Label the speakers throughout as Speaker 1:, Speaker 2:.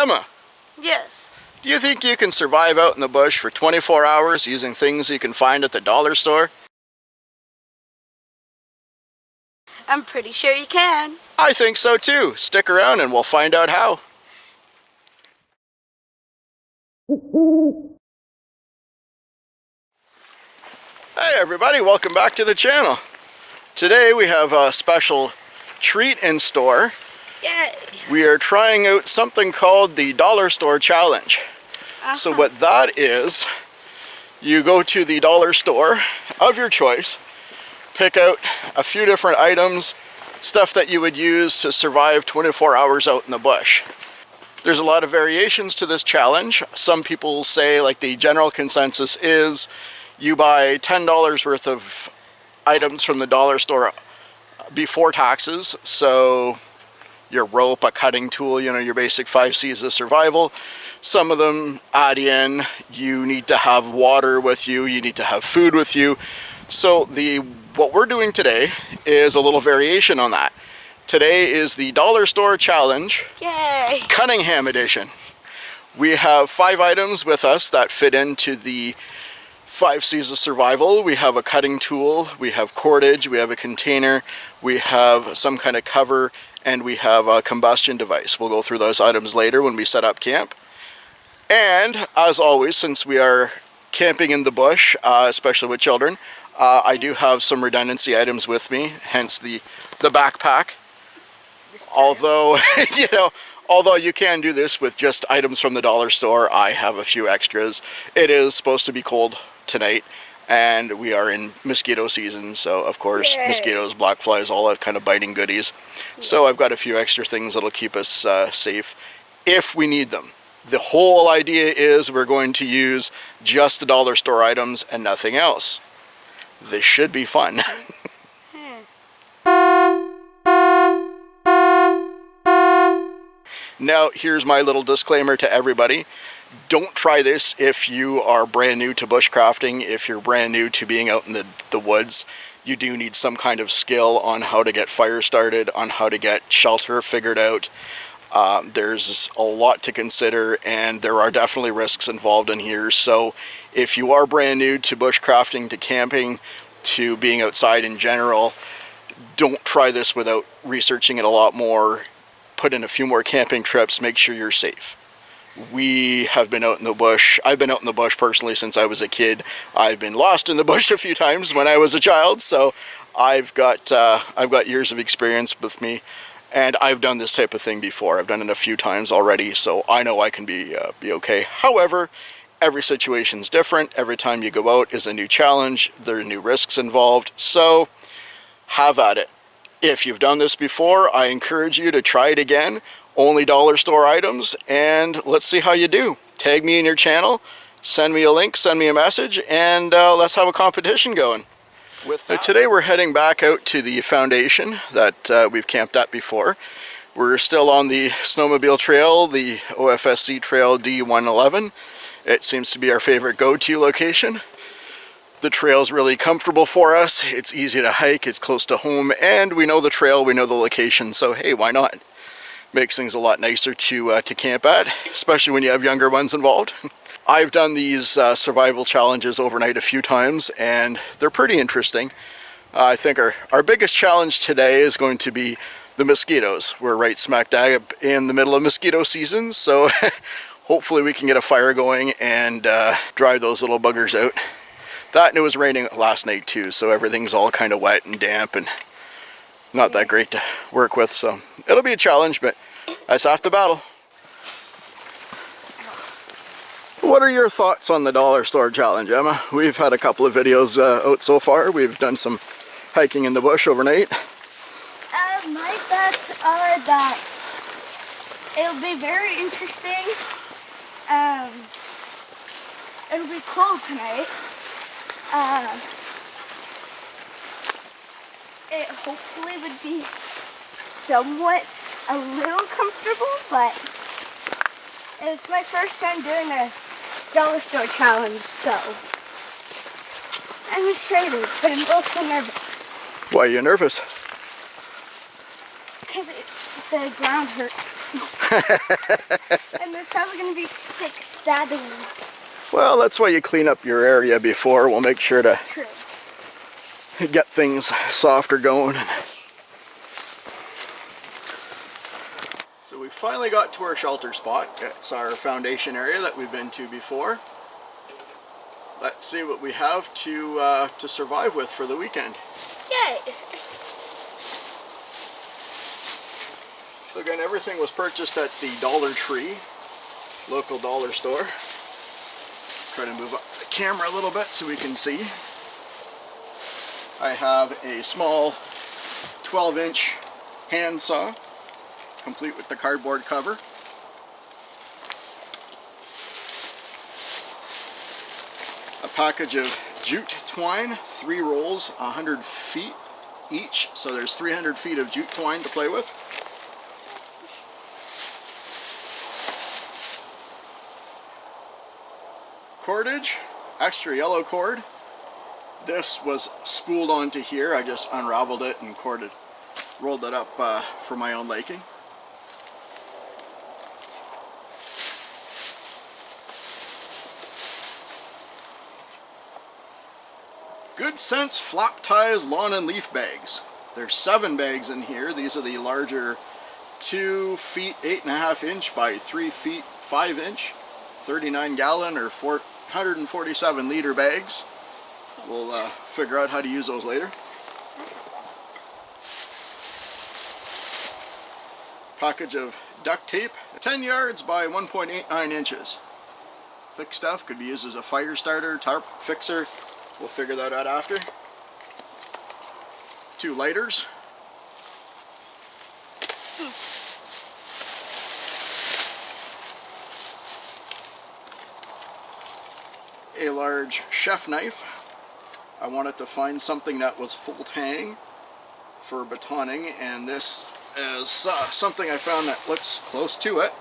Speaker 1: Emma,
Speaker 2: Yes.
Speaker 1: do you think you can survive out in the bush for 24 hours using things you can find at the dollar store?
Speaker 2: I'm pretty sure you can.
Speaker 1: I think so too. Stick around and we'll find out how. Hey everybody, welcome back to the channel. Today we have a special treat in store.
Speaker 2: Yay.
Speaker 1: We are trying out something called the Dollar Store Challenge. So what that is, you go to the dollar store of your choice, pick out a few different items, stuff that you would use to survive 24 hours out in the bush. There's a lot of variations to this challenge. Some people say, like, the general consensus is you buy $10 worth of items from the dollar store before taxes. So your rope, a cutting tool, you know, your basic 5 C's of survival. Some of them add in, you need to have water with you, you need to have food with you. So what we're doing today is a little variation on that. Today is the Dollar Store Challenge.
Speaker 2: Yay.
Speaker 1: Cunningham edition. We have 5 items with us that fit into the 5 C's of survival. We have a cutting tool, we have cordage, we have a container, we have some kind of cover, and we have a combustion device. We'll go through those items later when we set up camp. And as always, since we are camping in the bush, especially with children, I do have some redundancy items with me, hence the backpack. Although, although you can do this with just items from the dollar store, I have a few extras. It is supposed to be cold tonight, and we are in mosquito season, so of course, yay, mosquitoes, black flies, all that kind of biting goodies. Yeah. So I've got a few extra things that'll keep us safe if we need them. The whole idea is we're going to use just the dollar store items and nothing else. This should be fun. Now, here's my little disclaimer to everybody. Don't try this if you are brand new to bushcrafting, if you're brand new to being out in the woods. You do need some kind of skill on how to get fire started, on how to get shelter figured out. There's a lot to consider, and there are definitely risks involved in here. So if you are brand new to bushcrafting, to camping, to being outside in general, don't try this without researching it a lot more. Put in a few more camping trips, make sure you're safe. We have been out in the bush. I've been out in the bush personally since I was a kid. I've been lost in the bush a few times when I was a child, so I've got years of experience with me, and I've done this type of thing before. I've done it a few times already, so I know I can be okay. However, every situation's different. Every time you go out is a new challenge. There are new risks involved, so have at it. If you've done this before, I encourage you to try it again. Only dollar store items, and let's see how you do. Tag me in your channel, send me a link, send me a message, and let's have a competition going. Today we're heading back out to the foundation that we've camped at before. We're still on the snowmobile trail, the OFSC Trail D111. It seems to be our favorite go-to location. The trail's really comfortable for us, it's easy to hike, it's close to home, and we know the trail, we know the location, so hey, why not? Makes things a lot nicer to camp at, especially when you have younger ones involved. I've done these survival challenges overnight a few times, and they're pretty interesting. I think our biggest challenge today is going to be the mosquitoes. We're right smack dab in the middle of mosquito season, so hopefully we can get a fire going and drive those little buggers out. That, and it was raining last night too, so everything's all kind of wet and damp and not that great to work with, so it'll be a challenge, but that's half the battle. What are your thoughts on the dollar store challenge, Emma? We've had a couple of videos out so far. We've done some hiking in the bush overnight.
Speaker 2: My thoughts are that it'll be very interesting. It'll be cold tonight. It hopefully would be somewhat a little comfortable, but it's my first time doing a dollar store challenge, so I'm excited, but I'm also nervous.
Speaker 1: Why are you nervous?
Speaker 2: because the ground hurts. And there's probably going to be sticks stabbing me.
Speaker 1: Well, that's why you clean up your area before. We'll make sure to
Speaker 2: True.
Speaker 1: get things softer going. So we finally got to our shelter spot. It's our foundation area that we've been to before. Let's see what we have to survive with for the weekend.
Speaker 2: Yay!
Speaker 1: So again, everything was purchased at the Dollar Tree, local dollar store. Try to move up the camera a little bit so we can see. I have a small 12-inch hand saw, complete with the cardboard cover. A package of jute twine, 3 rolls, 100 feet each, so there's 300 feet of jute twine to play with. Cordage, extra yellow cord. This was spooled onto here. I just unraveled it and rolled it up for my own laking. Good Sense Flap Ties Lawn and Leaf Bags. There's 7 bags in here. These are the larger 2 feet 8.5 inch by 3 feet 5 inch, 39 gallon or 447 liter bags. We'll figure out how to use those later. Package of duct tape, 10 yards by 1.89 inches. Thick stuff, could be used as a fire starter, tarp fixer. We'll figure that out after. 2 lighters. A large chef knife. I wanted to find something that was full tang for batoning, and this is something I found that looks close to it.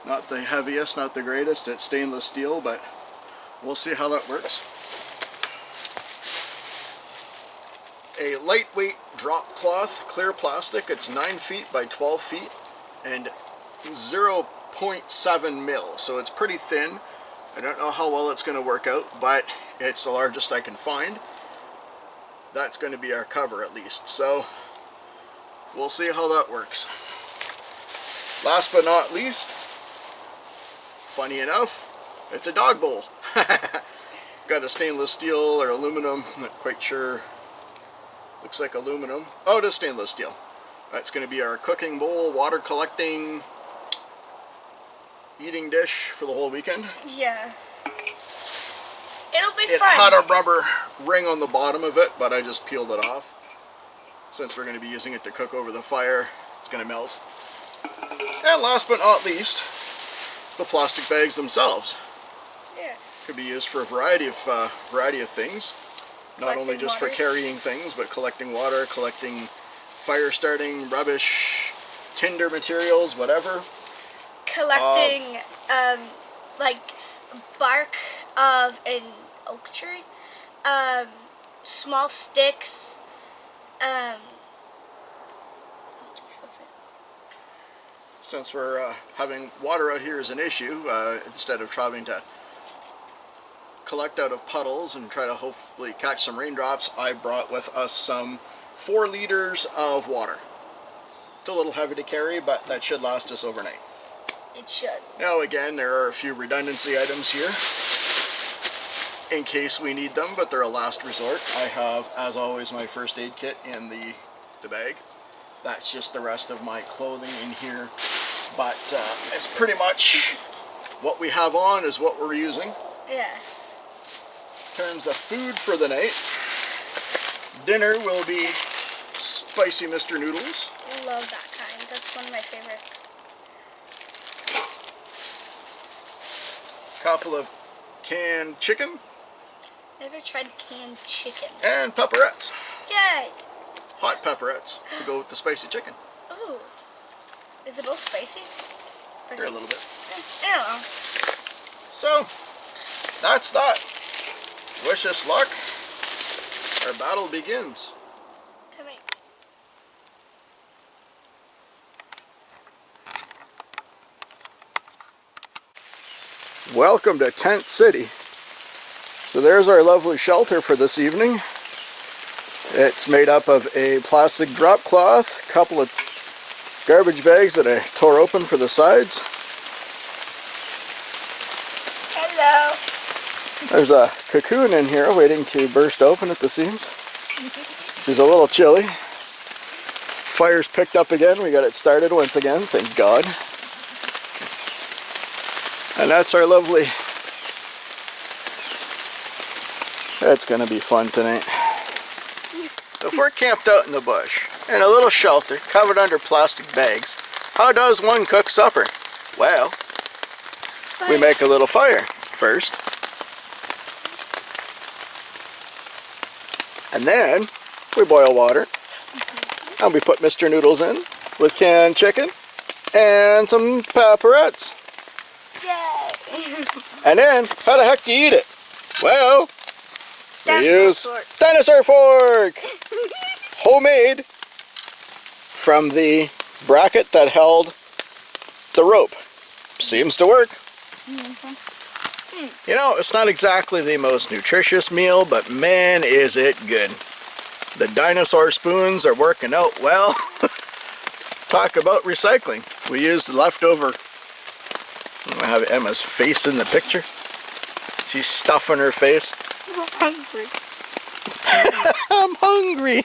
Speaker 1: Not the heaviest, not the greatest. It's stainless steel, but we'll see how that works. A lightweight drop cloth, clear plastic. It's 9 feet by 12 feet and 0.7 mil, so it's pretty thin. I don't know how well it's going to work out, but it's the largest I can find. That's going to be our cover at least, so we'll see how that works. Last but not least, funny enough, it's a dog bowl. Got a stainless steel or aluminum, I'm not quite sure. Looks like aluminum. Oh, it is stainless steel. That's going to be our cooking bowl, water collecting, eating dish for the whole weekend.
Speaker 2: Yeah. It'll be
Speaker 1: It
Speaker 2: fun.
Speaker 1: had a rubber ring on the bottom of it, but I just peeled it off. Since we're going to be using it to cook over the fire, it's going to melt. And last but not least, the plastic bags themselves.
Speaker 2: Yeah.
Speaker 1: Could be used for a variety of things. Not only just for carrying things, but collecting water, collecting fire starting, rubbish, tinder materials, whatever.
Speaker 2: Collecting like bark of an oak tree, small sticks,
Speaker 1: Since we're having water out here as an issue, instead of trying to collect out of puddles and try to hopefully catch some raindrops, I brought with us some 4 liters of water. It's a little heavy to carry, but that should last us overnight.
Speaker 2: it should.
Speaker 1: Now again, there are a few redundancy items here in case we need them, but they're a last resort. I have, as always, my first aid kit in the bag. That's just the rest of my clothing in here, but it's pretty much what we have on is what we're using.
Speaker 2: Yeah.
Speaker 1: In terms of food for the night, dinner will be spicy Mr. Noodles.
Speaker 2: Love that kind. That's one of my favorites.
Speaker 1: Couple of canned chicken.
Speaker 2: Never tried canned chicken.
Speaker 1: And pepperettes.
Speaker 2: Yay!
Speaker 1: Hot pepperettes to go with the spicy chicken.
Speaker 2: Ooh. Is it both spicy?
Speaker 1: Here a little bit.
Speaker 2: I don't know.
Speaker 1: So, that's that. Wish us luck. Our battle begins.
Speaker 2: Come here.
Speaker 1: Welcome to Tent City. So there's our lovely shelter for this evening. It's made up of a plastic drop cloth, a couple of garbage bags that I tore open for the sides.
Speaker 2: Hello.
Speaker 1: There's a cocoon in here waiting to burst open at the seams. She's a little chilly. Fire's picked up again. We got it started once again, thank God. And that's our lovely... That's gonna be fun tonight. If we're camped out in the bush, in a little shelter, covered under plastic bags, how does one cook supper? Well, we make a little fire first. And then we boil water. And we put Mr. Noodles in with canned chicken and some pepperettes.
Speaker 2: Yay!
Speaker 1: And then, how the heck do you eat it? Well, we use dinosaur fork! Homemade from the bracket that held the rope. Seems to work. You know, it's not exactly the most nutritious meal, but man is it good. The dinosaur spoons are working out well. Talk about recycling. We used the leftover. I have Emma's face in the picture. She's stuffing her face.
Speaker 2: I'm hungry.
Speaker 1: I'm hungry.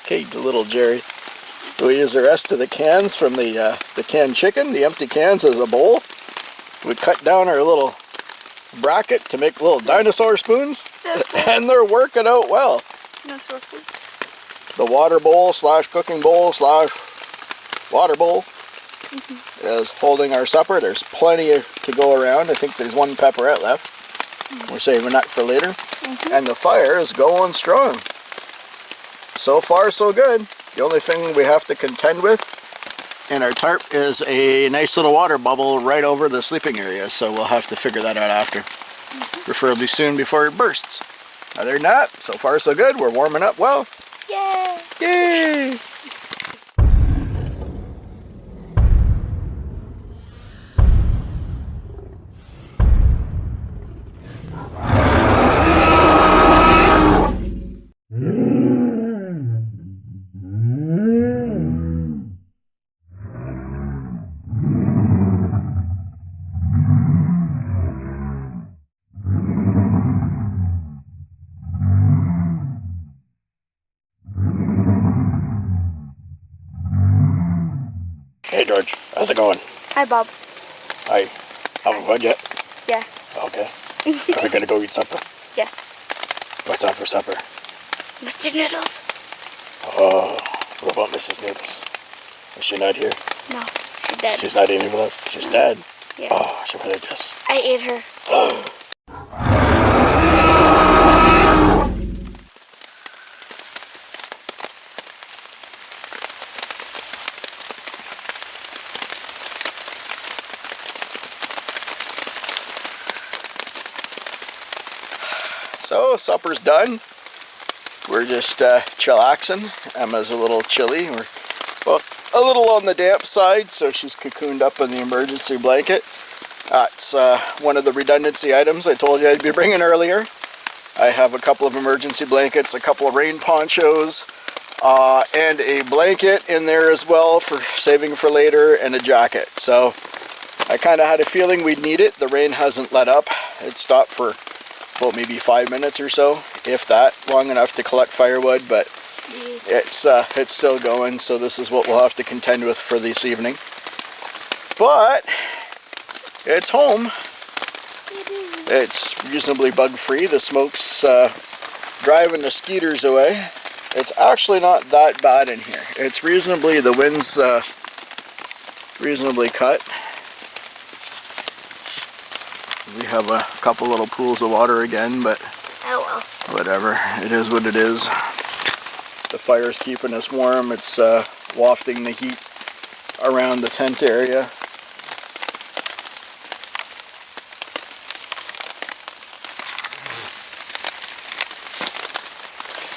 Speaker 1: Okay, the little Jerry. We use the rest of the cans from the canned chicken, the empty cans, as a bowl. We cut down our little bracket to make little dinosaur spoons, and they're working out well. The water bowl slash cooking bowl slash water bowl is holding our supper. There's plenty to go around. I think there's one pepperette left. We're saving that for later. And the fire is going strong. So far, so good. The only thing we have to contend with in our tarp is a nice little water bubble right over the sleeping area. So we'll have to figure that out after. Preferably soon before it bursts. Other than that, so far so good. We're warming up well.
Speaker 2: Yay!
Speaker 1: Yay! Hey George, how's it going?
Speaker 2: Hi Bob.
Speaker 1: Hi. Having fun yet?
Speaker 2: Yeah.
Speaker 1: Okay. Are we gonna go eat supper?
Speaker 2: Yeah.
Speaker 1: What's on for supper?
Speaker 2: Mr. Noodles.
Speaker 1: Oh, what about Mrs. Noodles? Is she not here?
Speaker 2: No, she's dead.
Speaker 1: She's not eating with us? She's dead?
Speaker 2: Yeah.
Speaker 1: Oh, she would have just...
Speaker 2: I ate her.
Speaker 1: So, supper's done. We're just chillaxing. Emma's a little chilly. We're, well, a little on the damp side, so she's cocooned up in the emergency blanket. That's one of the redundancy items I told you I'd be bringing earlier. I have a couple of emergency blankets, a couple of rain ponchos, and a blanket in there as well for saving for later, and a jacket. So I kind of had a feeling we'd need it. The rain hasn't let up. It stopped for about maybe 5 minutes or so, if that, long enough to collect firewood, but it's still going, so this is what we'll have to contend with for this evening. But it's home. It's reasonably bug-free. The smoke's driving the skeeters away. It's actually not that bad in here. It's reasonably, the wind's reasonably cut. We have a couple little pools of water again, but
Speaker 2: Oh well.
Speaker 1: whatever. It is what it is. The fire's keeping us warm. It's wafting the heat around the tent area.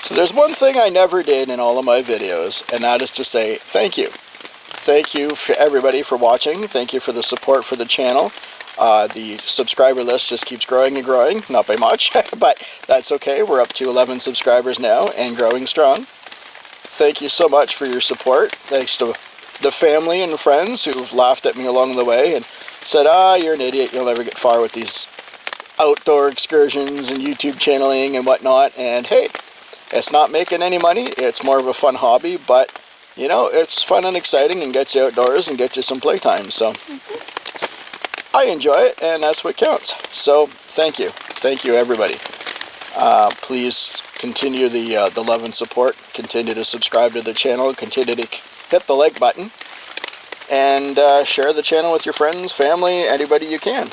Speaker 1: So there's one thing I never did in all of my videos, and that is to say thank you. Thank you for everybody for watching. Thank you for the support for the channel. The subscriber list just keeps growing and growing, not by much, but that's okay. We're up to 11 subscribers now and growing strong. Thank you so much for your support. Thanks to the family and friends who've laughed at me along the way and said, you're an idiot, you'll never get far with these outdoor excursions and YouTube channeling and whatnot. And hey, it's not making any money, it's more of a fun hobby, but you know, it's fun and exciting and gets you outdoors and gets you some playtime. So I enjoy it, and that's what counts. So thank you everybody. Please continue the love and support, continue to subscribe to the channel, continue to hit the like button, and share the channel with your friends, family, anybody you can.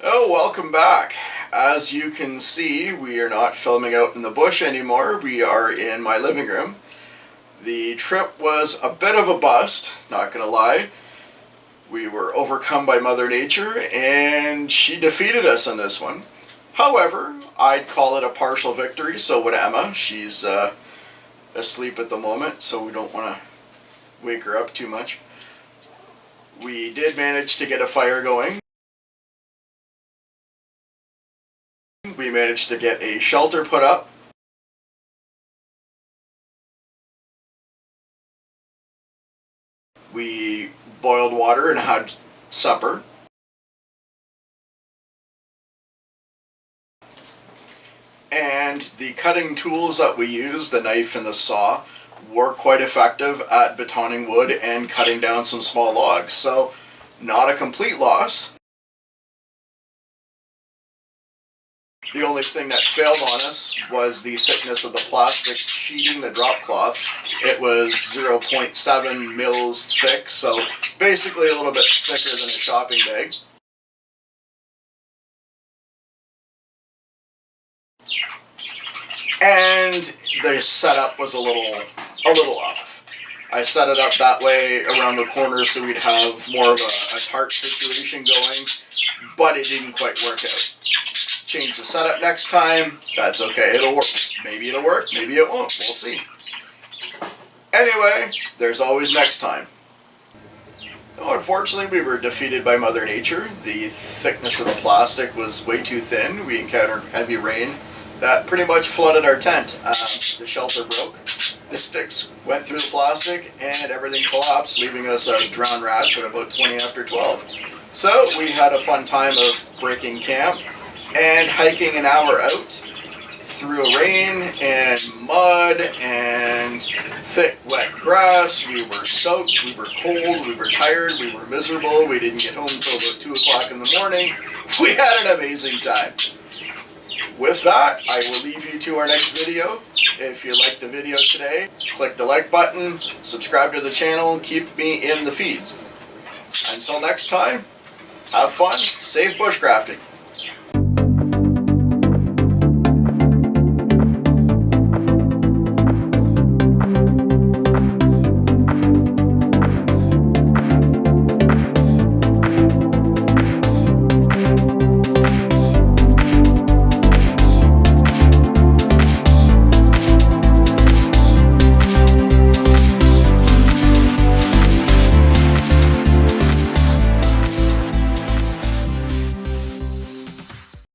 Speaker 1: Oh, welcome back. As you can see, we are not filming out in the bush anymore. We are in my living room. The trip was a bit of a bust, not gonna lie. We were overcome by Mother Nature, and she defeated us on this one. However, I'd call it a partial victory, so would Emma. She's asleep at the moment, so we don't want to wake her up too much. We did manage to get a fire going. We managed to get a shelter put up. We boiled water and had supper. And the cutting tools that we used, the knife and the saw, were quite effective at batoning wood and cutting down some small logs. So, not a complete loss. The only thing that failed on us was the thickness of the plastic sheeting, the drop cloth. It was 0.7 mils thick, so basically a little bit thicker than a shopping bag. And the setup was a little off. I set it up that way around the corner so we'd have more of a tart situation going, but it didn't quite work out. Change the setup next time, that's okay, it'll work. Maybe it'll work, maybe it won't, we'll see. Anyway, there's always next time. Oh, unfortunately, we were defeated by Mother Nature. The thickness of the plastic was way too thin. We encountered heavy rain that pretty much flooded our tent. The shelter broke. The sticks went through the plastic and everything collapsed, leaving us as drowned rats at about 20 after 12. So we had a fun time of breaking camp and hiking an hour out through rain and mud and thick wet grass. We were soaked, we were cold, we were tired, we were miserable. We didn't get home until about 2 o'clock in the morning. We had an amazing time. With that, I will leave you to our next video. If you liked the video today, click the like button, subscribe to the channel, keep me in the feeds. Until next time, have fun, safe bushcrafting.